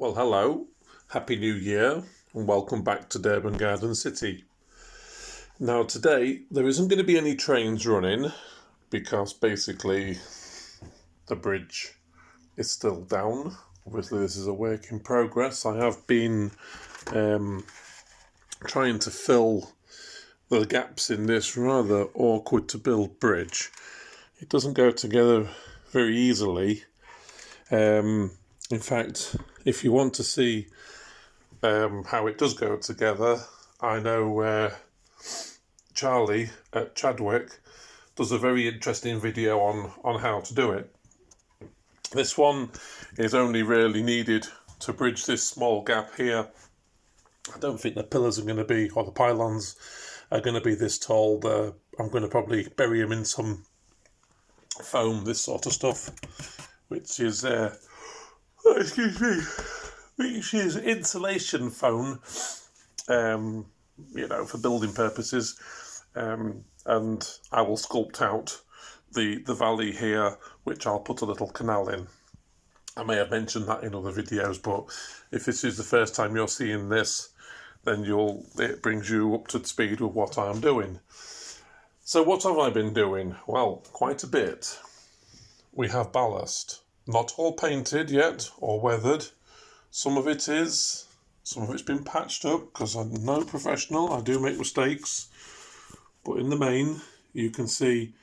Well, hello, Happy New Year, and welcome back to Durban Garden City. Now, today there isn't going to be any trains running because basically the bridge is still down. Obviously, this is a work in progress. I have been trying to fill the gaps in this rather awkward to build bridge. It doesn't go together very easily. In fact, if you want to see how it does go together, I know Charlie at Chadwick does a very interesting video on how to do it. This one is only really needed to bridge this small gap here. I don't think the pillars are going to be, or the pylons are going to be this tall. I'm going to probably bury them in some foam, this sort of stuff, which is which is insulation foam, for building purposes, and I will sculpt out the valley here, which I'll put a little canal in. I may have mentioned that in other videos, but if this is the first time you're seeing this, then it brings you up to speed with what I'm doing. So what have I been doing? Well, quite a bit. We have ballast. Not all painted yet or weathered. Some of it is. Some of it's been patched up because I'm no professional. I do make mistakes. But in the main, you can see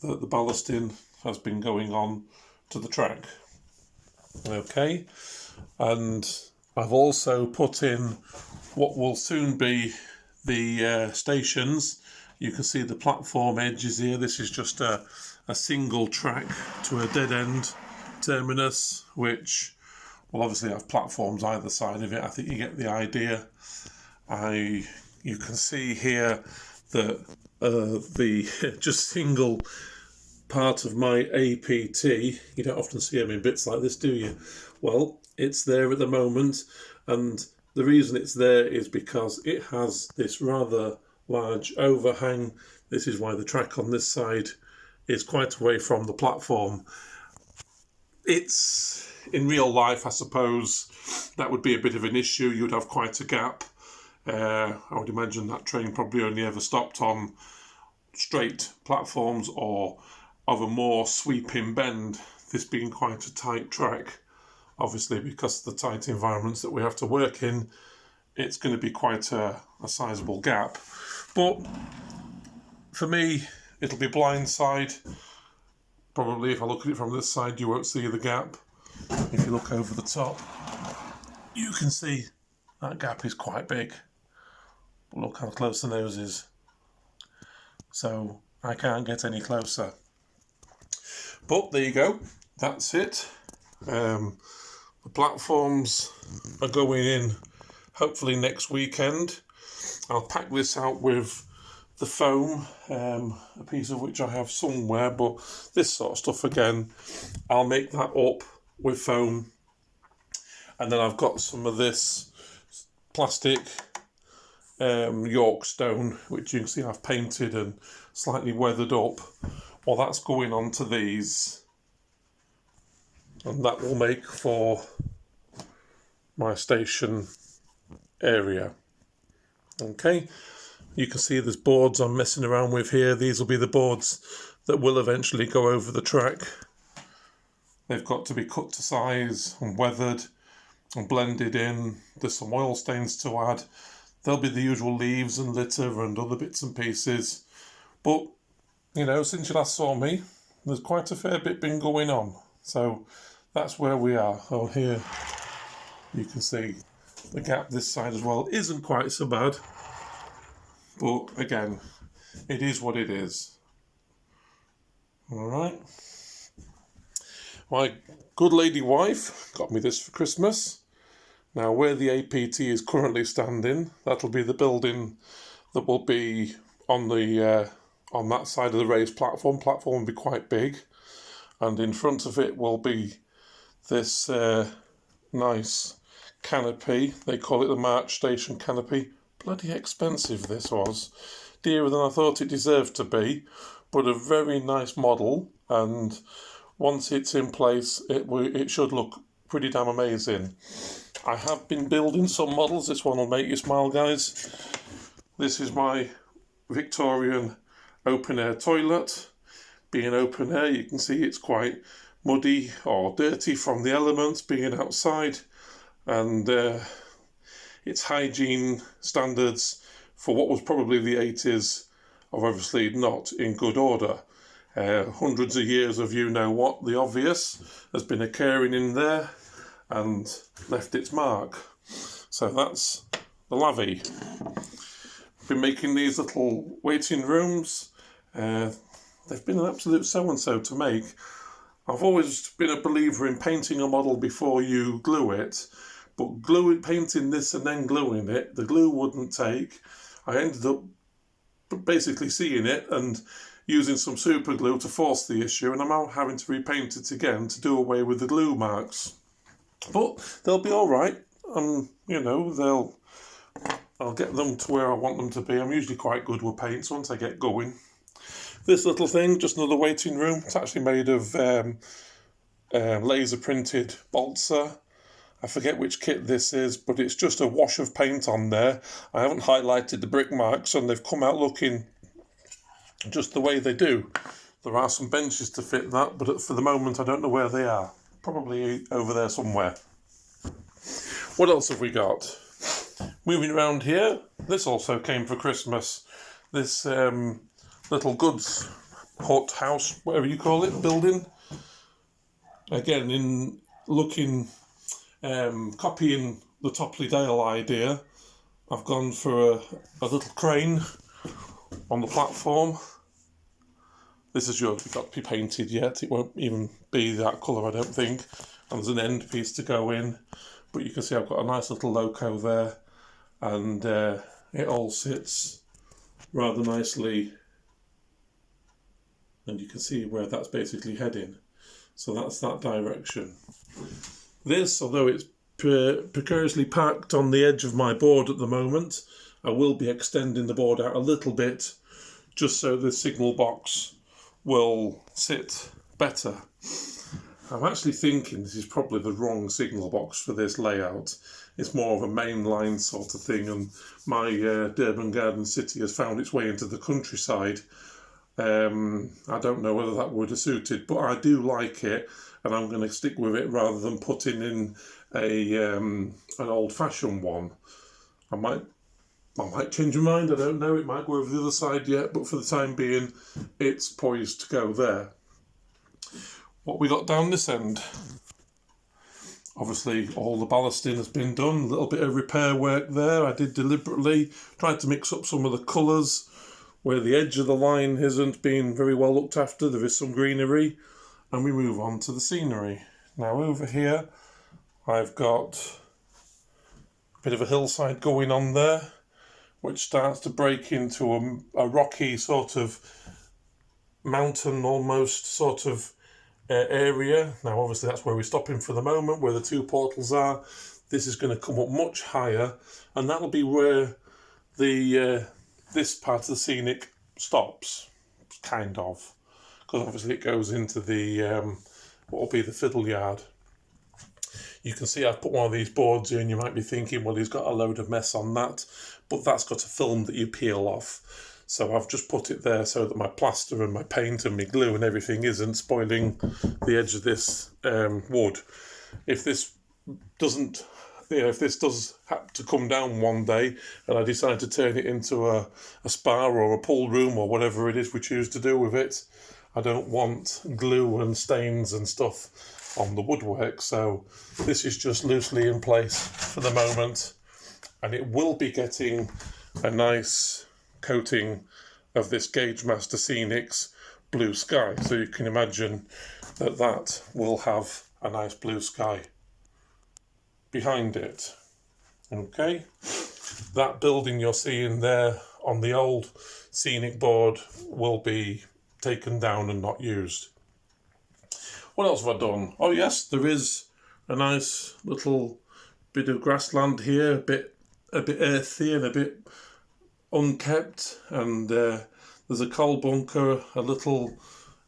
that the ballasting has been going on to the track. Okay. And I've also put in what will soon be the stations. You can see the platform edges here. This is just a single track to a dead end terminus, which will obviously have platforms either side of it. I think you get the idea. You can see here that the just single part of my APT, you don't often see them in bits like this, do you? Well, it's there at the moment, and the reason it's there is because it has this rather large overhang. This is why the track on this side is quite away from the platform. It's, in real life, I suppose, that would be a bit of an issue. You'd have quite a gap. I would imagine that train probably only ever stopped on straight platforms or of a more sweeping bend, this being quite a tight track. Obviously, because of the tight environments that we have to work in, it's going to be quite a sizable gap. But for me, it'll be blindside. Probably if I look at it from this side, you won't see the gap. If you look over the top, you can see that gap is quite big. Look how close the nose is. So I can't get any closer. But there you go. That's it. The platforms are going in hopefully next weekend. I'll pack this out with the foam, a piece of which I have somewhere, but this sort of stuff again, I'll make that up with foam. And then I've got some of this plastic York stone, which you can see I've painted and slightly weathered up. Well, that's going on to these, and that will make for my station area. Okay. You can see there's boards I'm messing around with here. These will be the boards that will eventually go over the track. They've got to be cut to size and weathered and blended in. There's some oil stains to add. There'll be the usual leaves and litter and other bits and pieces. But, since you last saw me, there's quite a fair bit been going on. So that's where we are. Oh, here you can see the gap this side as well isn't quite so bad. But again, it is what it is. All right. My good lady wife got me this for Christmas. Now, where the APT is currently standing, that'll be the building that will be on that side of the raised platform. Platform will be quite big, and in front of it will be this nice canopy. They call it the March Station canopy. Bloody expensive this was. Dearer than I thought it deserved to be, but a very nice model, and once it's in place, it should look pretty damn amazing. I have been building some models. This one will make you smile, guys. This is my Victorian open-air toilet. Being open air, you can see it's quite muddy or dirty from the elements being outside, and its hygiene standards for what was probably the 80s are obviously not in good order. Hundreds of years of you-know-what, the obvious, has been occurring in there and left its mark. So that's the lavvy. Been making these little waiting rooms. They've been an absolute so-and-so to make. I've always been a believer in painting a model before you glue it, but painting this and then gluing it, the glue wouldn't take. I ended up basically seeing it and using some super glue to force the issue, and I'm now having to repaint it again to do away with the glue marks. But they'll be all right. I'll get them to where I want them to be. I'm usually quite good with paints once I get going. This little thing, just another waiting room. It's actually made of laser printed balsa. I forget which kit this is, but it's just a wash of paint on there. I haven't highlighted the brick marks, and they've come out looking just the way they do. There are some benches to fit that, but for the moment I don't know where they are. Probably over there somewhere. What else have we got? Moving around here, this also came for Christmas. This little goods hut, house, whatever you call it, building. Again, in looking, copying the Topley Dale idea, I've gone for a little crane on the platform. This is yours, it's got to be painted yet. It won't even be that colour, I don't think. And there's an end piece to go in. But you can see I've got a nice little loco there. And it all sits rather nicely. And you can see where that's basically heading. So that's that direction. This, although it's precariously parked on the edge of my board at the moment, I will be extending the board out a little bit just so the signal box will sit better. I'm actually thinking this is probably the wrong signal box for this layout. It's more of a mainline sort of thing, and my Durban Garden City has found its way into the countryside. I don't know whether that would have suited, but I do like it, and I'm going to stick with it rather than putting in an old-fashioned one. I might change my mind, I don't know, it might go over the other side yet, but for the time being, it's poised to go there. What we got down this end? Obviously, all the ballasting has been done, a little bit of repair work there. I did deliberately, tried to mix up some of the colours where the edge of the line isn't being very well looked after. There is some greenery, and we move on to the scenery. Now over here, I've got a bit of a hillside going on there, which starts to break into a rocky sort of mountain almost sort of area. Now obviously that's where we're stopping for the moment, where the two portals are. This is going to come up much higher, and that'll be where the this part of the scenic stops, kind of, because obviously it goes into the what will be the fiddle yard. You can see I've put one of these boards in. You might be thinking, well, he's got a load of mess on that, but that's got a film that you peel off. So I've just put it there so that my plaster and my paint and my glue and everything isn't spoiling the edge of this wood. If this doesn't, if this does have to come down one day and I decide to turn it into a spa or a pool room or whatever it is we choose to do with it, I don't want glue and stains and stuff on the woodwork. So this is just loosely in place for the moment, and it will be getting a nice coating of this Gauge Master Scenics blue sky. So you can imagine that that will have a nice blue sky behind it. Okay, that building you're seeing there on the old scenic board will be taken down and not used. What else have I done? Oh yes, there is a nice little bit of grassland here, a bit earthy and a bit unkept, and there's a coal bunker, a little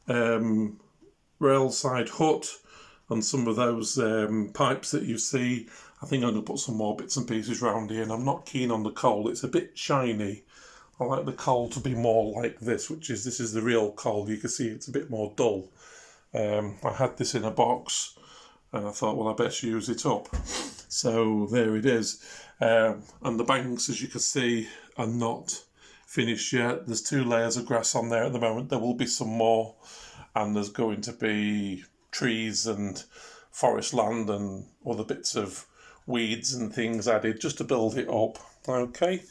railside hut, and some of those pipes that you see. I think I'm going to put some more bits and pieces around here, and I'm not keen on the coal. It's a bit shiny. I like the coal to be more like this is the real coal. You can see it's a bit more dull. I had this in a box and I thought, well, I best use it up. So there it is. And the banks, as you can see, are not finished yet. There's 2 layers of grass on there at the moment. There will be some more, and there's going to be trees and forest land and other bits of weeds and things added just to build it up. Okay.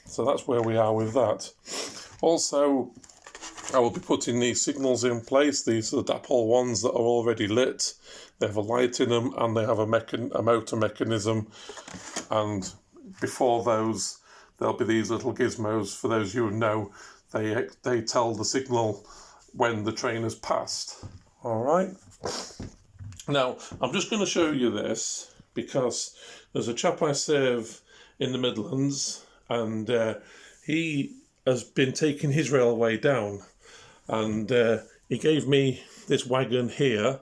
So that's where we are with that. Also, I will be putting these signals in place. These are the dapple ones that are already lit. They have a light in them and they have a motor mechanism. And before those, there'll be these little gizmos. For those of you who know, they tell the signal when the train has passed. All right. Now, I'm just going to show you this because there's a chap I serve in the Midlands, and he has been taking his railway down, and he gave me this wagon here,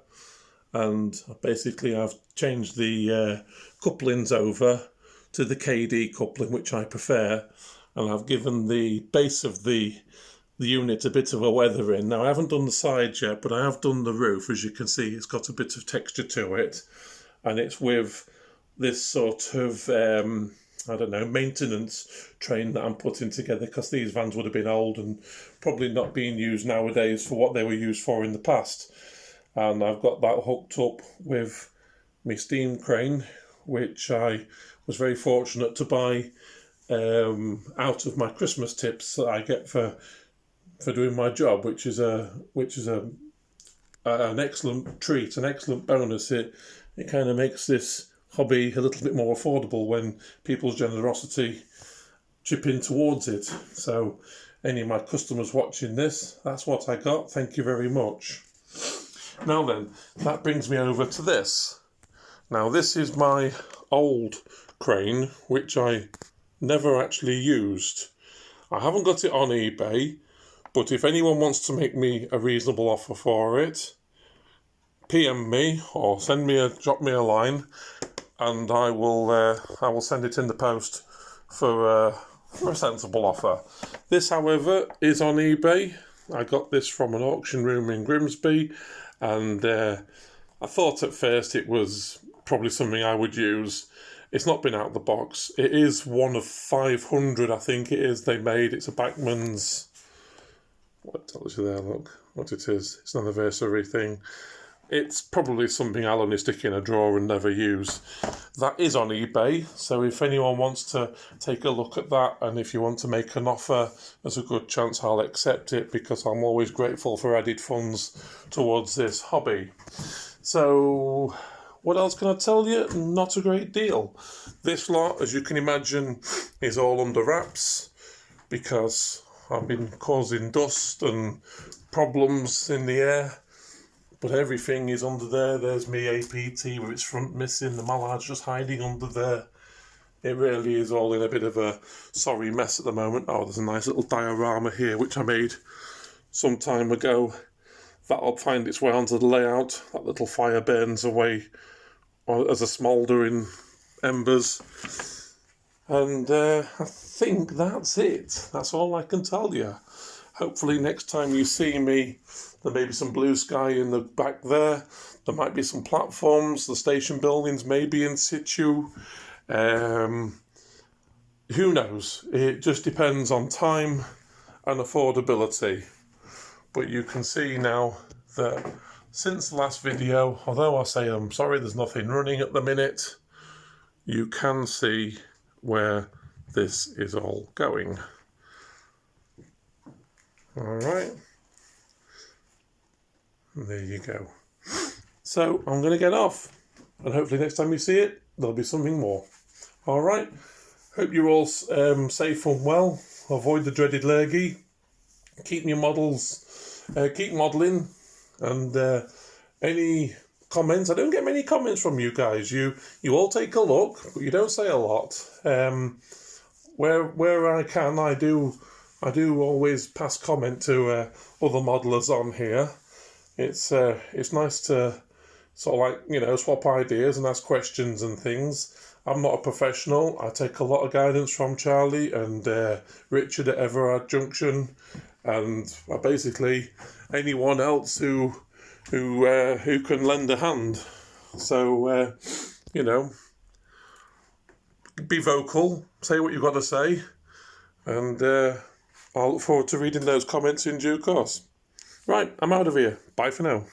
and basically I've changed the couplings over to the KD coupling, which I prefer, and I've given the base of the unit a bit of a weathering. Now, I haven't done the sides yet, but I have done the roof. As you can see, it's got a bit of texture to it, and it's with this sort of I don't know, maintenance train that I'm putting together, because these vans would have been old and probably not being used nowadays for what they were used for in the past. And I've got that hooked up with my steam crane, which I was very fortunate to buy out of my Christmas tips that I get for doing my job, which is an excellent treat, an excellent bonus. It kind of makes this hobby a little bit more affordable when people's generosity chip in towards it. So any of my customers watching this, that's what I got. Thank you very much. Now then, that brings me over to this. Now, this is my old crane, which I never actually used. I haven't got it on eBay, but if anyone wants to make me a reasonable offer for it, PM me or drop me a line, and I will send it in the post for a sensible offer. This, however, is on eBay. I got this from an auction room in Grimsby, and I thought at first it was probably something I would use. It's not been out of the box. It is one of 500, I think it is, they made. It's a Bachmann's. What tells you there, look, what it is. It's an anniversary thing. It's probably something I'll only stick in a drawer and never use. That is on eBay, so if anyone wants to take a look at that, and if you want to make an offer, there's a good chance I'll accept it, because I'm always grateful for added funds towards this hobby. So, what else can I tell you? Not a great deal. This lot, as you can imagine, is all under wraps, because I've been causing dust and problems in the air. But everything is under there. There's me APT with its front missing. The mallard's just hiding under there. It really is all in a bit of a sorry mess at the moment. Oh, there's a nice little diorama here, which I made some time ago. That'll find its way onto the layout. That little fire burns away as a smouldering embers. And I think that's it. That's all I can tell you. Hopefully next time you see me, there may be some blue sky in the back there. There might be some platforms. The station buildings may be in situ. Who knows? It just depends on time and affordability. But you can see now that since the last video, although I say I'm sorry there's nothing running at the minute, you can see where this is all going. All right. And there you go. So I'm going to get off, and hopefully next time you see it, there'll be something more. All right. Hope you're all safe and well. Avoid the dreaded lurgy. Keep your models. Keep modelling. And any comments? I don't get many comments from you guys. You all take a look, but you don't say a lot. Where I can, I do always pass comment to other modelers on here. It's nice to sort of like, you know, swap ideas and ask questions and things. I'm not a professional. I take a lot of guidance from Charlie and Richard at Everard Junction, and basically anyone else who can lend a hand. So you know, be vocal, say what you've got to say, and I'll look forward to reading those comments in due course. Right, I'm out of here. Bye for now.